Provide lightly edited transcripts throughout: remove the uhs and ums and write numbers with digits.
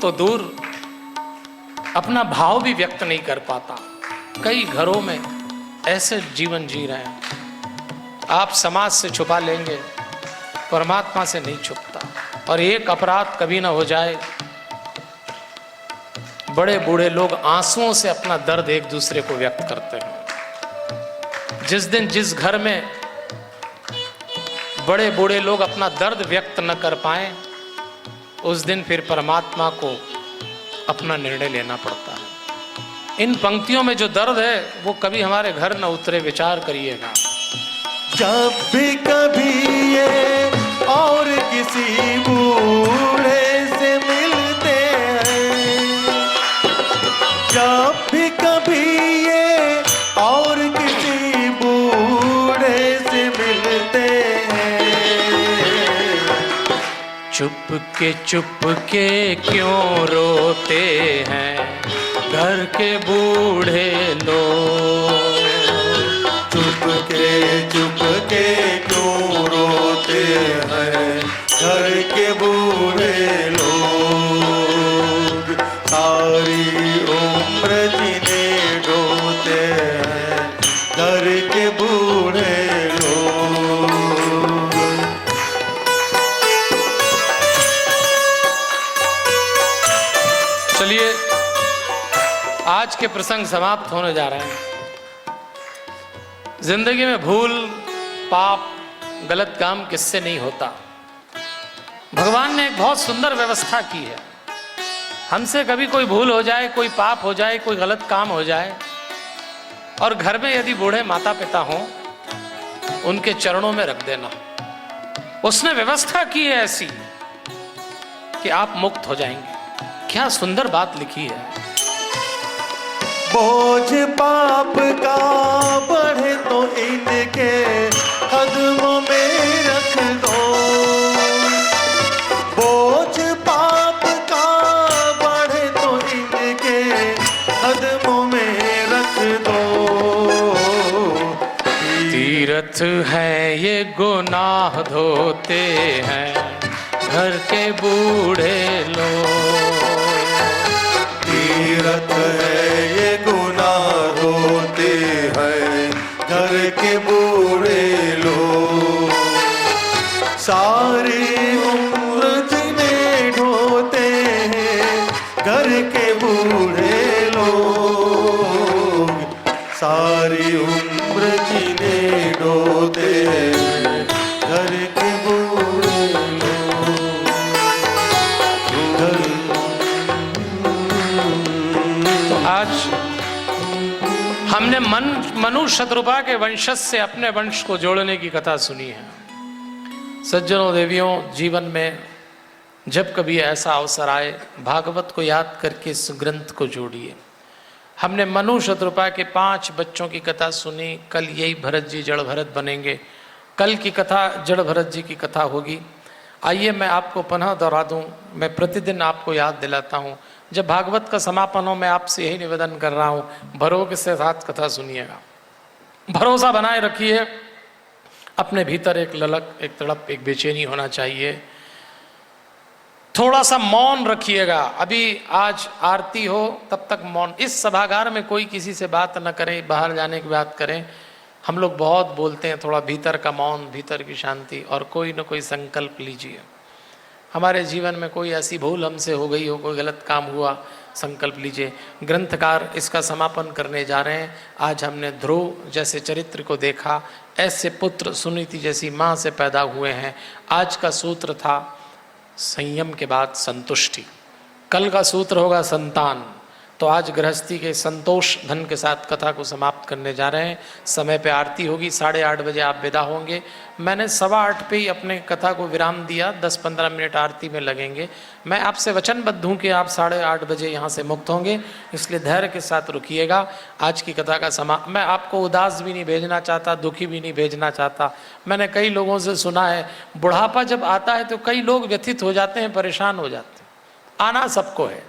तो दूर अपना भाव भी व्यक्त नहीं कर पाता। कई घरों में ऐसे जीवन जी रहे हैं, आप समाज से छुपा लेंगे, परमात्मा से नहीं छुपता। और एक अपराध कभी ना हो जाए, बड़े बूढ़े लोग आंसुओं से अपना दर्द एक दूसरे को व्यक्त करते हैं। जिस दिन जिस घर में बड़े बूढ़े लोग अपना दर्द व्यक्त न कर पाए, उस दिन फिर परमात्मा को अपना निर्णय लेना पड़ता है। इन पंक्तियों में जो दर्द है वो कभी हमारे घर न उतरे, विचार करिएगा। जब भी कभी ये और किसी बूढ़े से मिलते हैं, जब भी कभी ये और किसी बूढ़े से मिलते हैं, चुप के क्यों रोते हैं घर के बूढ़े लोग। चुप के क्यों रोते हैं घर के बूढ़े लोग। सारी उम्र जिन्हें ढोते हैं घर के बूढ़े लोग। चलिए, आज के प्रसंग समाप्त होने जा रहे हैं। जिंदगी में भूल, पाप, गलत काम किससे नहीं होता। भगवान ने एक बहुत सुंदर व्यवस्था की है। हमसे कभी कोई भूल हो जाए, कोई पाप हो जाए, कोई गलत काम हो जाए, और घर में यदि बूढ़े माता पिता हों, उनके चरणों में रख देना। उसने व्यवस्था की है ऐसी कि आप मुक्त हो जाएंगे। क्या सुंदर बात लिखी है। बोझ पाप का बढ़े तो इनके कदमों में रख दो। बोझ पाप का बढ़े तो इनके कदमों में रख दो। तीर्थ है ये गुनाह धोते हैं घर के बूढ़े लोग। तीर्थ है ये गुनाह धोते हैं घर के बूढ़े लोग। सारी उम्र जिन्हें ढोते हैं घर के बूढ़े लोग। सारी उम्र जिन्हें ढोते हैं घर के बूढ़े लोग। आज हमने मनु शत्रुपा के वंशज से अपने वंश को जोड़ने की कथा सुनी है। सज्जनों देवियों, जीवन में जब कभी ऐसा अवसर आए, भागवत को याद करके इस ग्रंथ को जोड़िए। हमने मनु शत्रुपा के 5 बच्चों की कथा सुनी। कल यही भरत जी जड़ भरत बनेंगे। कल की कथा जड़ भरत जी की कथा होगी। आइए मैं आपको पुनः दोहरा दूं, मैं प्रतिदिन आपको याद दिलाता हूं। जब भागवत का समापन हो, मैं आपसे यही निवेदन कर रहा हूं, भरोसे के साथ कथा सुनिएगा। भरोसा बनाए रखिए। अपने भीतर एक ललक, एक तड़प, एक बेचैनी होना चाहिए। थोड़ा सा मौन रखिएगा। अभी आज आरती हो तब तक मौन। इस सभागार में कोई किसी से बात न करे, बाहर जाने की बात करें। हम लोग बहुत बोलते हैं, थोड़ा भीतर का मौन, भीतर की शांति, और कोई न कोई संकल्प लीजिए। हमारे जीवन में कोई ऐसी भूल हमसे हो गई हो, कोई गलत काम हुआ, संकल्प लीजिए। ग्रंथकार इसका समापन करने जा रहे हैं। आज हमने ध्रुव जैसे चरित्र को देखा, ऐसे पुत्र सुनीति जैसी माँ से पैदा हुए हैं। आज का सूत्र था संयम के बाद संतुष्टि। कल का सूत्र होगा संतान। तो आज गृहस्थी के संतोष धन के साथ कथा को समाप्त करने जा रहे हैं। समय पे आरती होगी, 8:30 बजे आप विदा होंगे। मैंने 7:15 पे ही अपने कथा को विराम दिया, 10-15 मिनट आरती में लगेंगे। मैं आपसे वचनबद्ध हूँ कि आप 8:30 बजे यहाँ से मुक्त होंगे, इसलिए धैर्य के साथ रुकिएगा। आज की कथा का मैं आपको उदास भी नहीं भेजना चाहता, दुखी भी नहीं भेजना चाहता। मैंने कई लोगों से सुना है, बुढ़ापा जब आता है तो कई लोग व्यथित हो जाते हैं, परेशान हो जाते हैं। आना सबको है।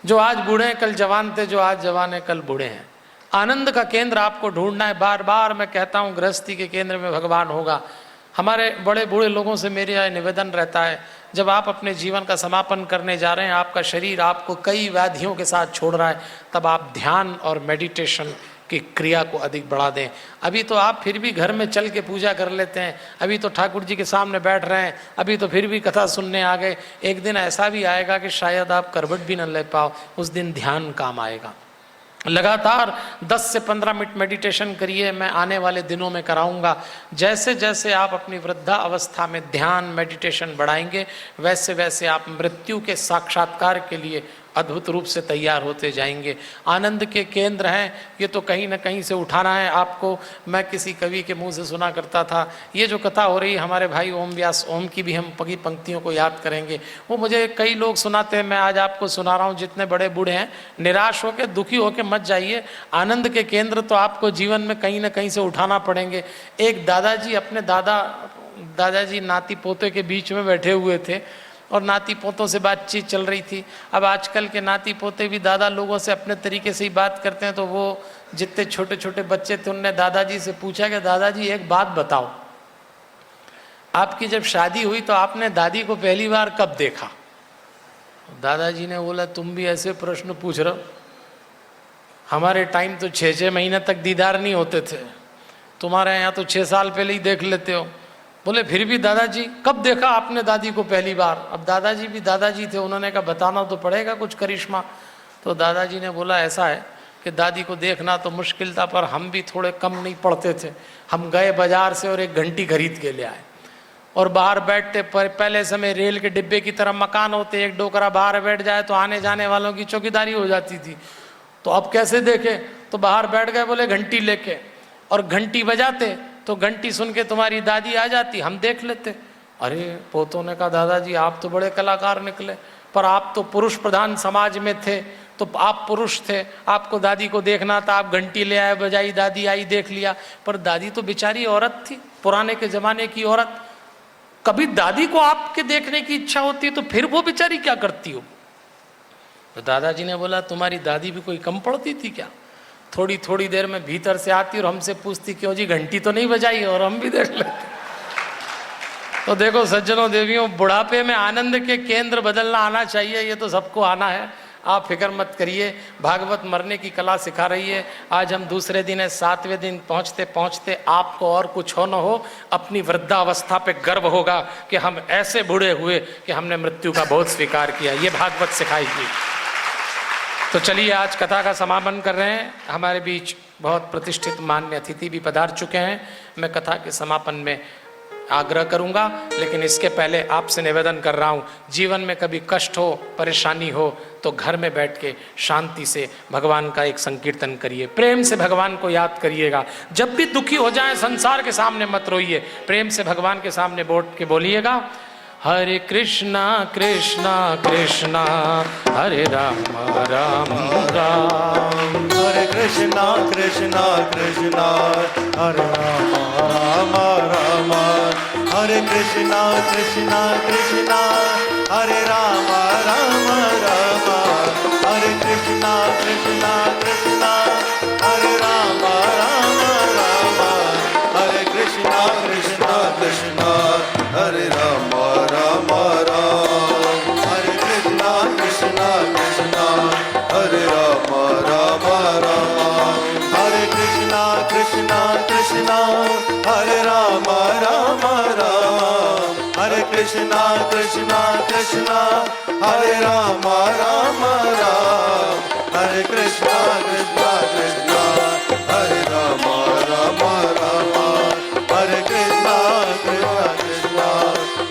जो आज बूढ़े हैं कल जवान थे, जो आज जवान है कल बूढ़े हैं। आनंद का केंद्र आपको ढूंढना है। बार बार मैं कहता हूँ, गृहस्थी के केंद्र में भगवान होगा। हमारे बड़े बूढ़े लोगों से मेरा निवेदन रहता है, जब आप अपने जीवन का समापन करने जा रहे हैं, आपका शरीर आपको कई व्याधियों के साथ छोड़ रहा है, तब आप ध्यान और मेडिटेशन की क्रिया को अधिक बढ़ा दें। अभी तो आप फिर भी घर में चल के पूजा कर लेते हैं, अभी तो ठाकुर जी के सामने बैठ रहे हैं, अभी तो फिर भी कथा सुनने आ गए। एक दिन ऐसा भी आएगा कि शायद आप करवट भी न ले पाओ, उस दिन ध्यान काम आएगा। लगातार 10 से 15 मिनट मेडिटेशन करिए, मैं आने वाले दिनों में कराऊंगा। जैसे जैसे आप अपनी वृद्धा अवस्था में ध्यान मेडिटेशन बढ़ाएंगे, वैसे वैसे आप मृत्यु के साक्षात्कार के लिए अद्भुत रूप से तैयार होते जाएंगे। आनंद के केंद्र हैं, ये तो कहीं ना कहीं से उठाना है आपको। मैं किसी कवि के मुंह से सुना करता था, ये जो कथा हो रही है हमारे भाई ओम व्यास ओम की भी हम पगी पंक्तियों को याद करेंगे। वो मुझे कई लोग सुनाते हैं, मैं आज आपको सुना रहा हूँ। जितने बड़े बूढ़े हैं, निराश होकर दुखी होकर मत जाइए, आनंद के केंद्र तो आपको जीवन में कहीं ना कहीं से उठाना पड़ेंगे। एक दादाजी अपने दादाजी नाती पोते के बीच में बैठे हुए थे और नाती पोतों से बातचीत चल रही थी। अब आजकल के नाती पोते भी दादा लोगों से अपने तरीके से ही बात करते हैं, तो वो जितने छोटे छोटे बच्चे थे उनने दादाजी से पूछा कि दादाजी एक बात बताओ, आपकी जब शादी हुई तो आपने दादी को पहली बार कब देखा? दादाजी ने बोला, तुम भी ऐसे प्रश्न पूछ रहे हो, हमारे टाइम तो 6-6 महीने तक दीदार नहीं होते थे, तुम्हारे यहाँ तो 6 साल पहले ही देख लेते हो। बोले फिर भी दादाजी कब देखा आपने दादी को पहली बार? अब दादाजी भी दादाजी थे, उन्होंने कहा बताना तो पड़ेगा कुछ करिश्मा। तो दादाजी ने बोला ऐसा है कि दादी को देखना तो मुश्किल था, पर हम भी थोड़े कम नहीं पड़ते थे। हम गए बाजार से और एक घंटी खरीद के ले आए और बाहर बैठते। पहले समय रेल के डिब्बे की तरह मकान होते, एक डोकरा बाहर बैठ जाए तो आने जाने वालों की चौकीदारी हो जाती थी। तो अब कैसे देखे, तो बाहर बैठ गए, बोले घंटी लेके, और घंटी बजाते तो घंटी सुन के तुम्हारी दादी आ जाती, हम देख लेते। अरे पोतों ने कहा दादाजी आप तो बड़े कलाकार निकले, पर आप तो पुरुष प्रधान समाज में थे, तो आप पुरुष थे, आपको दादी को देखना था, आप घंटी ले आए, बजाई, दादी आई, देख लिया। पर दादी तो बेचारी औरत थी, पुराने के जमाने की औरत। कभी दादी को आपके देखने की इच्छा होती है तो फिर वो बेचारी क्या करती हो? तो दादाजी ने बोला तुम्हारी दादी भी कोई कम पड़ती थी क्या? थोड़ी थोड़ी देर में भीतर से आती और हमसे पूछती क्यों जी घंटी तो नहीं बजाई, और हम भी देख लेते। तो देखो सज्जनों देवियों, बुढ़ापे में आनंद के केंद्र बदलना आना चाहिए, ये तो सबको आना है, आप फिक्र मत करिए। भागवत मरने की कला सिखा रही है। आज हम दूसरे दिन है, 7वें दिन पहुँचते पहुँचते आपको और कुछ हो न हो, अपनी वृद्धावस्था पे गर्व होगा कि हम ऐसे बूढ़े हुए कि हमने मृत्यु का बहुत स्वीकार किया। ये भागवत सिखाएगी। तो चलिए आज कथा का समापन कर रहे हैं। हमारे बीच बहुत प्रतिष्ठित मान्य अतिथि भी पधार चुके हैं। मैं कथा के समापन में आग्रह करूंगा, लेकिन इसके पहले आपसे निवेदन कर रहा हूं, जीवन में कभी कष्ट हो, परेशानी हो तो घर में बैठ के शांति से भगवान का एक संकीर्तन करिए, प्रेम से भगवान को याद करिएगा। जब भी दुखी हो जाए संसार के सामने मत रोइए, प्रेम से भगवान के सामने बैठ के बोलिएगा, हरे कृष्णा कृष्णा कृष्णा हरे राम राम राम, हरे कृष्णा कृष्णा कृष्णा हरे राम राम, हरे कृष्णा कृष्णा कृष्णा हरे राम राम राम, हरे कृष्णा कृष्णा कृष्णा हरे राम राम राम, हरे कृष्णा कृष्णा कृष्णा हरे राम राम राम, हरे कृष्णा कृष्णा कृष्णा हरे राम राम राम, हरे कृष्णा कृष्णा कृष्णा हरे राम राम राम, हरे कृष्णा कृष्णा कृष्णा हरे राम राम राम, हरे कृष्णा कृष्णा कृष्णा हरे राम राम राम, हरे कृष्णा कृष्णा कृष्णा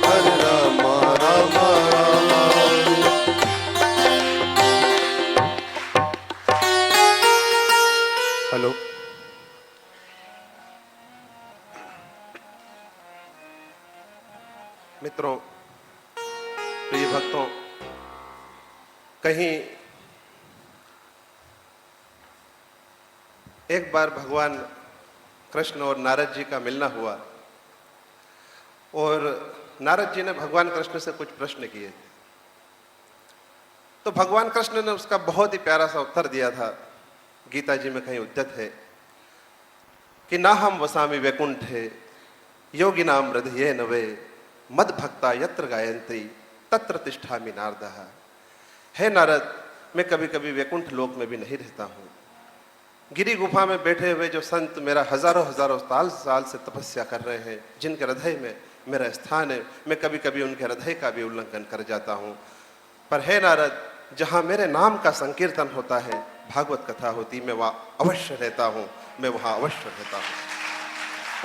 हरे राम राम राम। हेलो, मित्रों, प्रिय भक्तों, कहीं एक बार भगवान कृष्ण और नारद जी का मिलना हुआ और नारद जी ने भगवान कृष्ण से कुछ प्रश्न किए। तो भगवान कृष्ण ने उसका बहुत ही प्यारा सा उत्तर दिया था। गीता जी में कहीं उद्धत है कि ना हम वसामि वैकुंठे योगिनाम हृदये नवे मद भक्ता यत्र गायन्ति तत्र तिष्ठामि नारदः। हे नारद, मैं कभी कभी वैकुंठ लोक में भी नहीं रहता हूँ। गिरी गुफा में बैठे हुए जो संत मेरा हजारों हजारों साल से तपस्या कर रहे हैं, जिनके हृदय में मेरा स्थान है, मैं कभी कभी उनके हृदय का भी उल्लंघन कर जाता हूँ। पर हे नारद, जहाँ मेरे नाम का संकीर्तन होता है, भागवत कथा होती, मैं वहाँ अवश्य रहता हूँ, मैं वहाँ अवश्य रहता हूँ।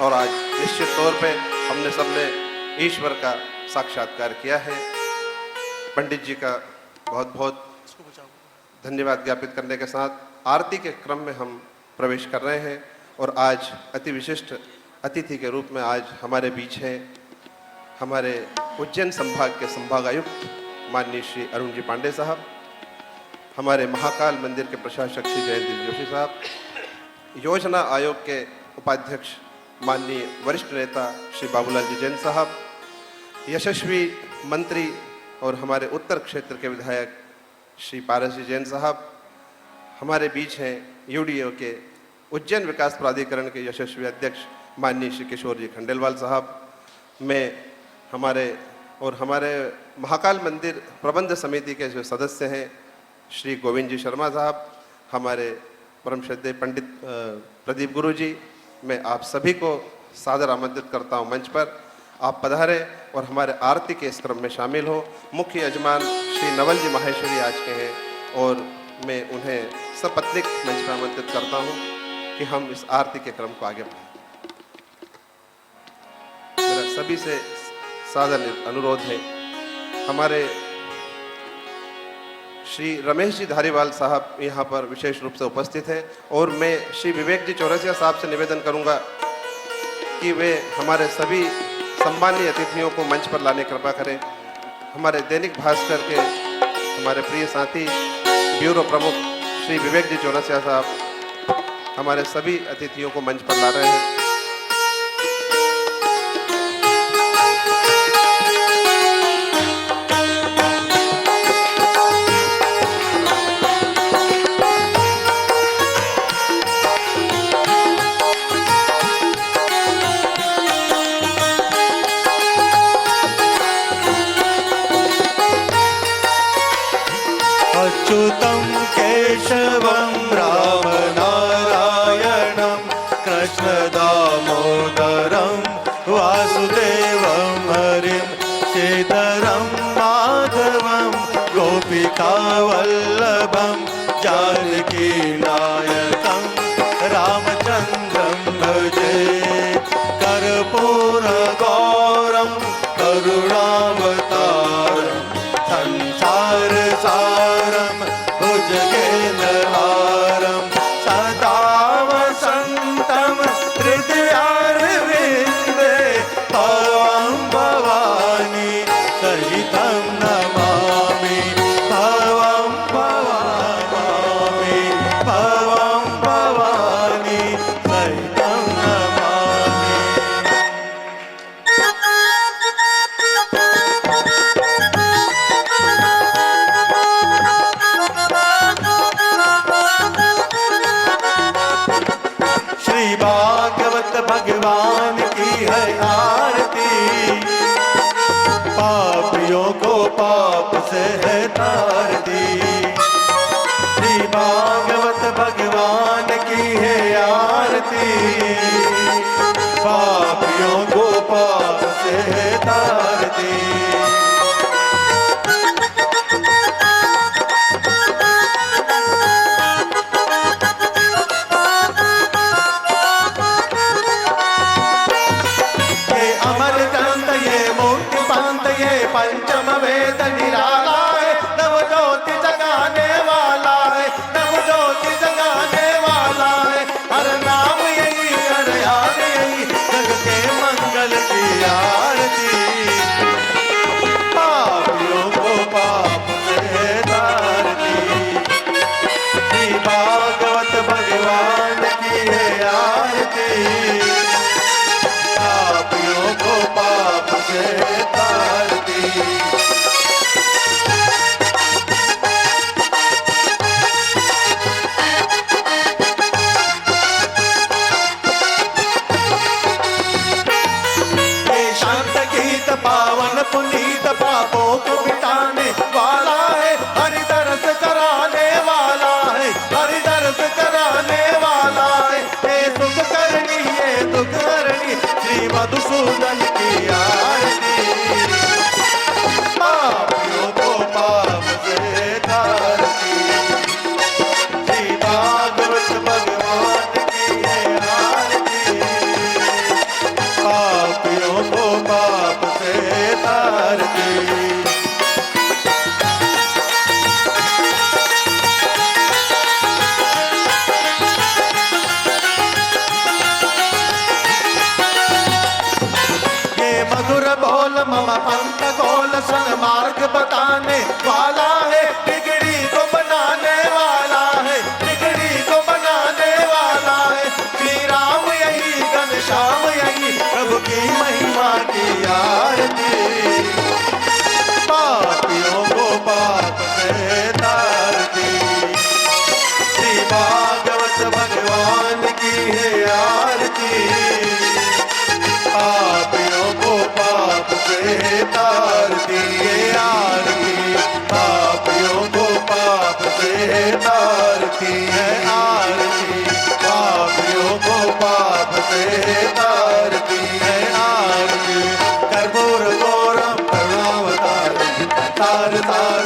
और आज निश्चित तौर पे हमने सबने ईश्वर का साक्षात्कार किया है। पंडित जी का बहुत बहुत धन्यवाद ज्ञापित करने के साथ आरती के क्रम में हम प्रवेश कर रहे हैं। और आज अति विशिष्ट अतिथि के रूप में आज हमारे बीच हैं हमारे उज्जैन संभाग के संभागायुक्त माननीय श्री अरुण जी पांडे साहब, हमारे महाकाल मंदिर के प्रशासक श्री जयंती जोशी साहब, योजना आयोग के उपाध्यक्ष माननीय वरिष्ठ नेता श्री बाबूलाल जी जैन साहब, यशस्वी मंत्री और हमारे उत्तर क्षेत्र के विधायक श्री पारस जी जैन साहब, हमारे बीच हैं यूडीओ के उज्जैन विकास प्राधिकरण के यशस्वी अध्यक्ष माननीय श्री किशोर जी खंडेलवाल साहब, मैं हमारे महाकाल मंदिर प्रबंध समिति के जो सदस्य हैं श्री गोविंद जी शर्मा साहब, हमारे परम श्रद्धेय पंडित प्रदीप गुरु जी, मैं आप सभी को सादर आमंत्रित करता हूं मंच पर। आप पधारें और हमारे आरती के इस क्रम में शामिल हो। मुख्य यजमान श्री नवल जी माहेश्वरी आज के हैं और मैं उन्हें सपत्नीक मंच पर आमंत्रित करता हूं कि हम इस आरती के क्रम को आगे बढ़ाएं। मेरा सभी से सादर अनुरोध है, हमारे श्री रमेश जी धारीवाल साहब यहाँ पर विशेष रूप से उपस्थित हैं और मैं श्री विवेक जी चौरसिया साहब से निवेदन करूँगा कि वे हमारे सभी सम्मानीय अतिथियों को मंच पर लाने कृपा करें। हमारे दैनिक भास्कर के हमारे प्रिय साथी ब्यूरो प्रमुख श्री विवेक जी चौरसिया साहब हमारे सभी अतिथियों को मंच पर ला रहे हैं। अच्युतं केशवं राम नारायणं कृष्ण दामोदरं वासुदेवं हरिं श्रीधरं माधवं गोपिकावल्लभं जानकी नायकं रामचन्द्रं भजे। कर्पूरगौरं करुणावतारं संसार सारं भुजगेन्द्रहारं सदा वसन्तं हृदयारविन्दे भवं भवानी सहितं नमामि। भवं भवानी सहितं नमामि। श्री भागवत भगवान की है आरती, पापियों को पाप से है तारती। श्री भागवत भगवान की है आरती, पापियों को पाप से है तारती। पंचम वेद निराला है, नव ज्योति जगाने वाला है, नव ज्योति जगाने वाला है। हर नाम यही, हर याद यही, जग के मंगल की आरती।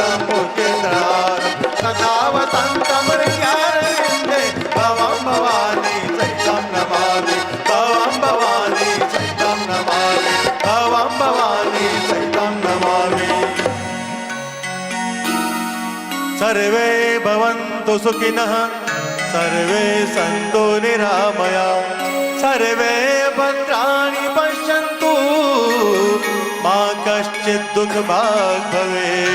मंगलम मुकुंदहारम सदा वसंतम हृदयारविंदे भवं भवानी सहितं नमामि भवं भवानी सहितं नमामि भवं भवानी सहितं नमामि सर्वे भवन्तु सुखिनः सर्वे सन्तु निरामयाः सर्वे भद्राणि पश्यन्तु मा कश्चित् दुःखभाग् भवेत्।